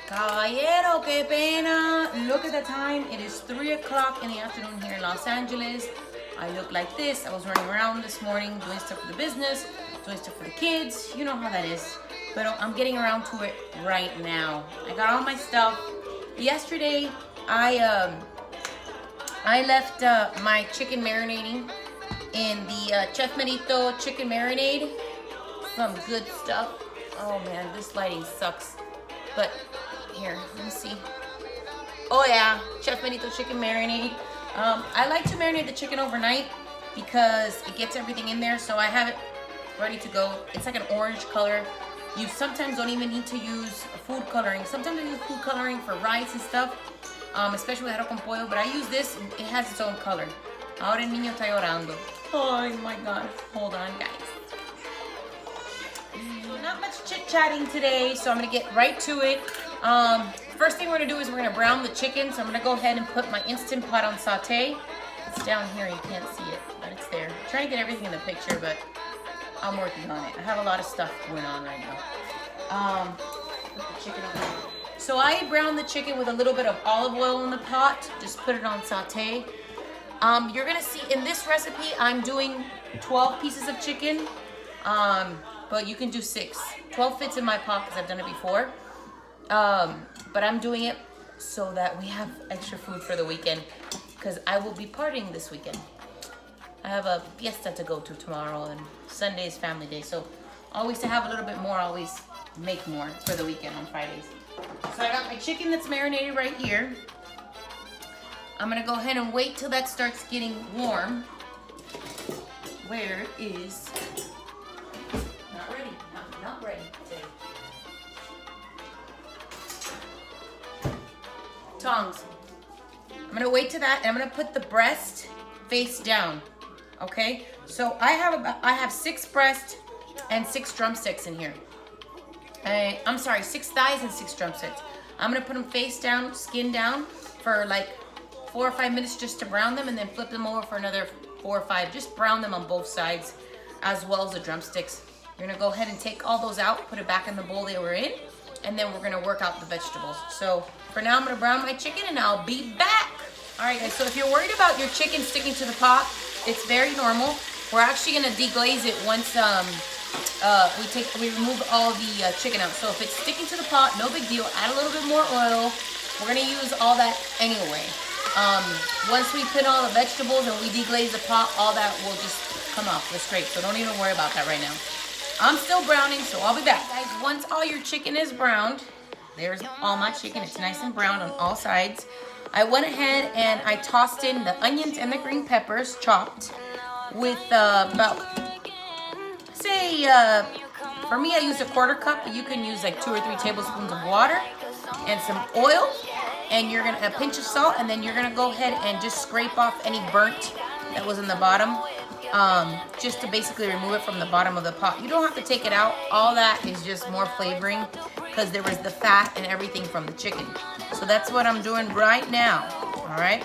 Caballero, qué pena. Look at the time. It is 3 o'clock in the afternoon here in Los Angeles. I look like this. I was running around this morning doing stuff for the business, doing stuff for the kids. You know how that is. But I'm getting around to it right now. I got all my stuff. Yesterday, I left my chicken marinating in the Chef Merito chicken marinade. Some good stuff. Oh man, this lighting sucks. But here, let me see. Oh yeah, Chef Merito chicken marinade. I like to marinate the chicken overnight because it gets everything in there. So I have it ready to go. It's like an orange color. You sometimes don't even need to use food coloring. Sometimes I use food coloring for rice and stuff, especially with arroz con pollo. But I use this. It has its own color. Ahora el niño está llorando. Oh my God. Hold on, guys. So not much chit-chatting today, so I'm going to get right to it. First thing we're going to do is we're going to brown the chicken. So I'm going to go ahead and put my Instant Pot on saute. It's down here. You can't see it, but it's there. I'm trying to get everything in the picture, but I'm working on it. I have a lot of stuff going on right now. Put the chicken over there. So I browned the chicken with a little bit of olive oil in the pot. Just put it on saute. You're going to see in this recipe, I'm doing 12 pieces of chicken. But you can do 6. 12 fits in my pot because I've done it before. But I'm doing it so that we have extra food for the weekend because I will be partying this weekend. I have a fiesta to go to tomorrow and Sunday is family day. So always to have a little bit more, always make more for the weekend on Fridays. So I got my chicken that's marinated right here. I'm gonna go ahead and wait till that starts getting warm. Where is... Not ready today. Tongs. I'm gonna wait to that and I'm gonna put the breast face down. Okay? So I have 6 breast and 6 drumsticks in here. I'm sorry, 6 thighs and 6 drumsticks. I'm gonna put them face down, skin down for like 4 or 5 minutes just to brown them and then flip them over for another 4 or 5. Just brown them on both sides as well as the drumsticks. You're gonna go ahead and take all those out, put it back in the bowl they were in, and then we're gonna work out the vegetables. So for now, I'm gonna brown my chicken and I'll be back. All right, guys, so if you're worried about your chicken sticking to the pot, it's very normal. We're actually gonna deglaze it once we remove all the chicken out. So if it's sticking to the pot, no big deal. Add a little bit more oil. We're gonna use all that anyway. Once we put all the vegetables and we deglaze the pot, all that will just come off the scrape. So don't even worry about that right now. I'm still browning, so I'll be back. Guys, once all your chicken is browned, there's all my chicken. It's nice and brown on all sides. I went ahead and I tossed in the onions and the green peppers chopped with about, say, for me I used a 1/4 cup, but you can use like 2 or 3 tablespoons of water and some oil. And you're gonna, a pinch of salt, and then you're gonna go ahead and just scrape off any burnt that was in the bottom. Just to basically remove it from the bottom of the pot. You don't have to take it out. All that is just more flavoring because there was the fat and everything from the chicken. So that's what I'm doing right now. All right.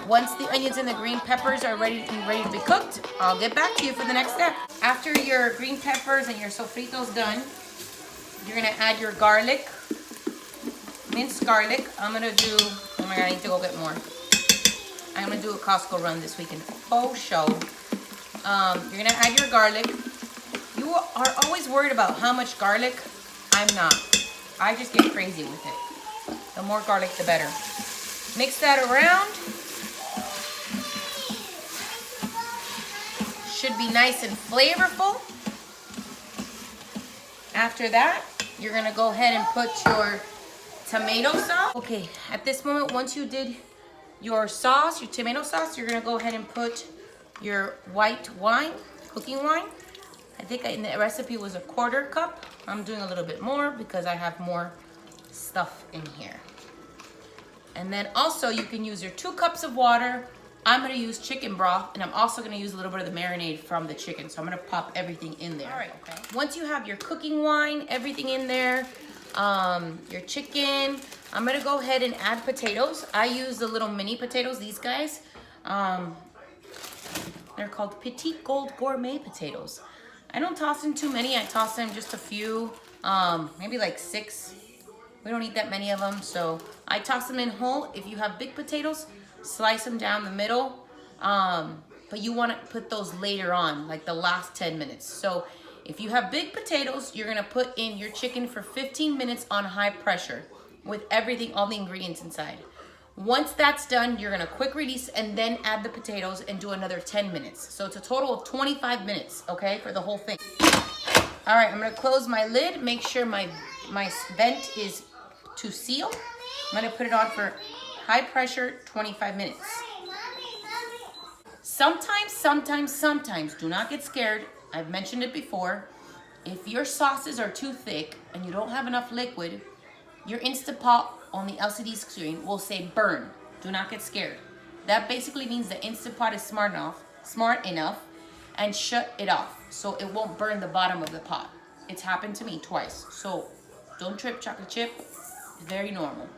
Once the onions and the green peppers are ready to be cooked, I'll get back to you for the next step. After your green peppers and your sofrito's done, you're gonna add your garlic, minced garlic. I'm gonna do. Oh my God, I need to go get more. I'm gonna do a Costco run this weekend. Oh, show. You're gonna add your garlic. You are always worried about how much garlic. I'm not. I just get crazy with it. The more garlic, the better. Mix that around. Should be nice and flavorful. After that, you're gonna go ahead and put your tomato sauce. Okay, at this moment, once you did your sauce, your tomato sauce, you're gonna go ahead and put your white wine, cooking wine. I think in the recipe was a 1/4 cup. I'm doing a little bit more because I have more stuff in here. And then also you can use your 2 cups of water. I'm gonna use chicken broth, and I'm also gonna use a little bit of the marinade from the chicken. So I'm gonna pop everything in there. All right, okay. Once you have your cooking wine, everything in there, your chicken, I'm gonna go ahead and add potatoes. I use the little mini potatoes, these guys. They're called Petite Gold Gourmet potatoes. I don't toss in too many. I toss in just a few, maybe like 6 We don't eat that many of them, so I toss them in whole. If you have big potatoes, slice them down the middle. But you want to put those later on, like the last 10 minutes. So if you have big potatoes, you're gonna put in your chicken for 15 minutes on high pressure with everything, all the ingredients inside. Once that's done, you're gonna quick release and then add the potatoes and do another 10 minutes. So it's a total of 25 minutes, okay, for the whole thing. All right, I'm gonna close my lid, make sure my vent is to seal. I'm gonna put it on for high pressure, 25 minutes. Sometimes, do not get scared. I've mentioned it before. If your sauces are too thick and you don't have enough liquid, your Instant Pot on the LCD screen will say burn. Do not get scared. That basically means the Instant Pot is smart enough and shut it off so it won't burn the bottom of the pot. It's happened to me twice. So don't trip, chocolate chip. Very normal.